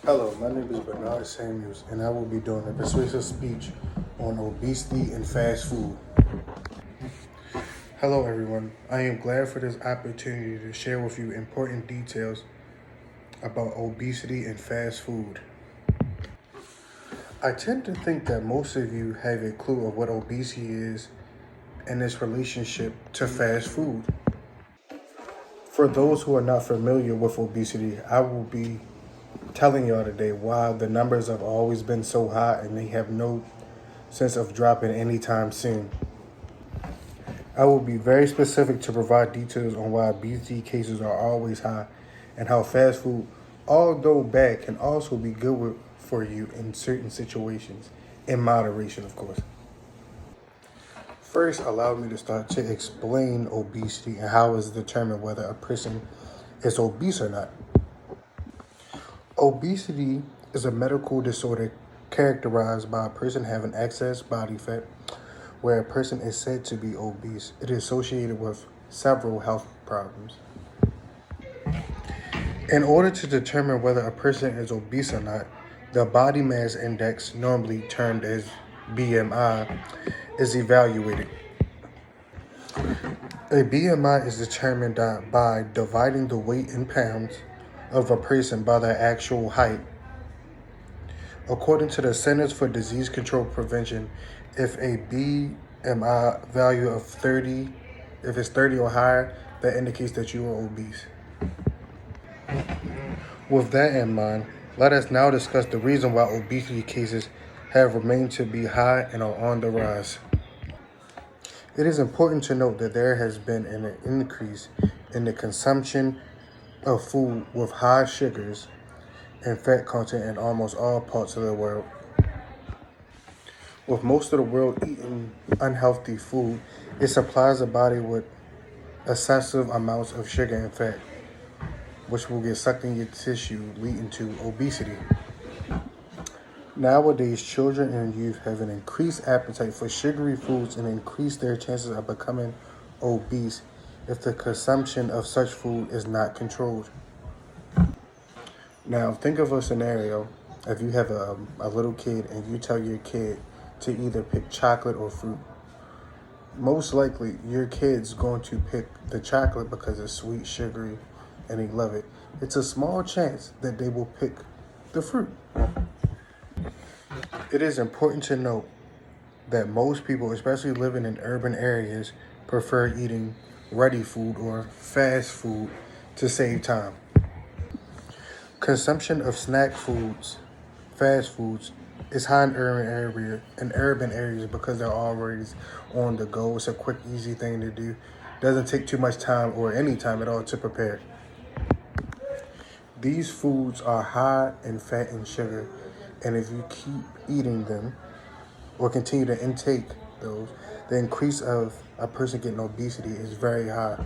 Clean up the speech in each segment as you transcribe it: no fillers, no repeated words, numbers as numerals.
Hello, my name is Bernard Samuels, and I will be doing a persuasive speech on obesity and fast food. Hello, everyone. I am glad for this opportunity to share with you important details about obesity and fast food. I tend to think that most of you have a clue of what obesity is and its relationship to fast food. For those who are not familiar with obesity, I will be telling y'all today why the numbers have always been so high and they have no sense of dropping anytime soon. I will be very specific to provide details on why obesity cases are always high and how fast food, although bad, can also be good for you in certain situations, in moderation, of course. First, allow me to start to explain obesity and how it's determined whether a person is obese or not. Obesity is a medical disorder characterized by a person having excess body fat. Where a person is said to be obese, it is associated with several health problems. In order to determine whether a person is obese or not, the body mass index, normally termed as BMI, is evaluated. A BMI is determined by dividing the weight in pounds of a person by their actual height. According to the Centers for Disease Control Prevention, if a BMI value of 30, if it's 30 or higher, that indicates that you are obese. With that in mind, let us now discuss the reason why obesity cases have remained to be high and are on the rise. It is important to note that there has been an increase in the consumption of food with high sugars and fat content in almost all parts of the world. With most of the world eating unhealthy food, it supplies the body with excessive amounts of sugar and fat, which will get sucked in your tissue, leading to obesity. Nowadays, children and youth have an increased appetite for sugary foods and increase their chances of becoming obese if the consumption of such food is not controlled. Now, think of a scenario if you have a little kid and you tell your kid to either pick chocolate or fruit. Most likely, your kid's going to pick the chocolate because it's sweet, sugary, and they love it. It's a small chance that they will pick the fruit. It is important to note that most people, especially living in urban areas, prefer eating ready food or fast food to save time. Consumption of snack foods, fast foods, is high in urban areas because they're already on the go. It's a quick, easy thing to do. Doesn't take too much time or any time at all to prepare. These foods are high in fat and sugar, and if you keep eating them or continue to intake those, the increase of a person getting obesity is very high.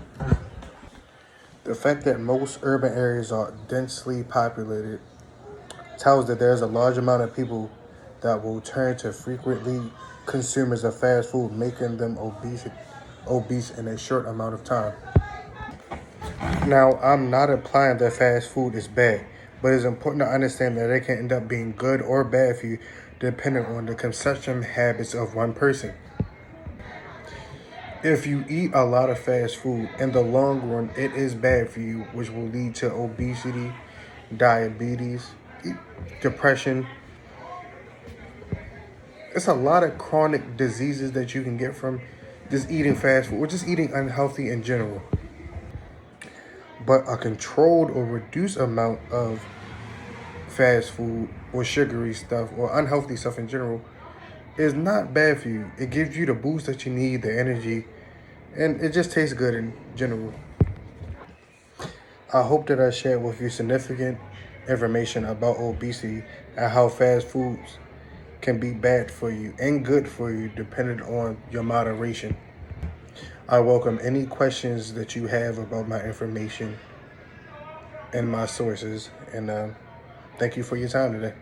The fact that most urban areas are densely populated tells that there's a large amount of people that will turn to frequently consumers of fast food, making them obese in a short amount of time. Now, I'm not implying that fast food is bad, but it's important to understand that it can end up being good or bad for you depending on the consumption habits of one person. If you eat a lot of fast food, in the long run, it is bad for you, which will lead to obesity, diabetes, depression. It's a lot of chronic diseases that you can get from just eating fast food or just eating unhealthy in general. But a controlled or reduced amount of fast food or sugary stuff or unhealthy stuff in general is not bad for you. It gives you the boost that you need, the energy, and it just tastes good in general. I hope that I shared with you significant information about obesity and how fast foods can be bad for you and good for you depending on your moderation. I welcome any questions that you have about my information and my sources, and thank you for your time today.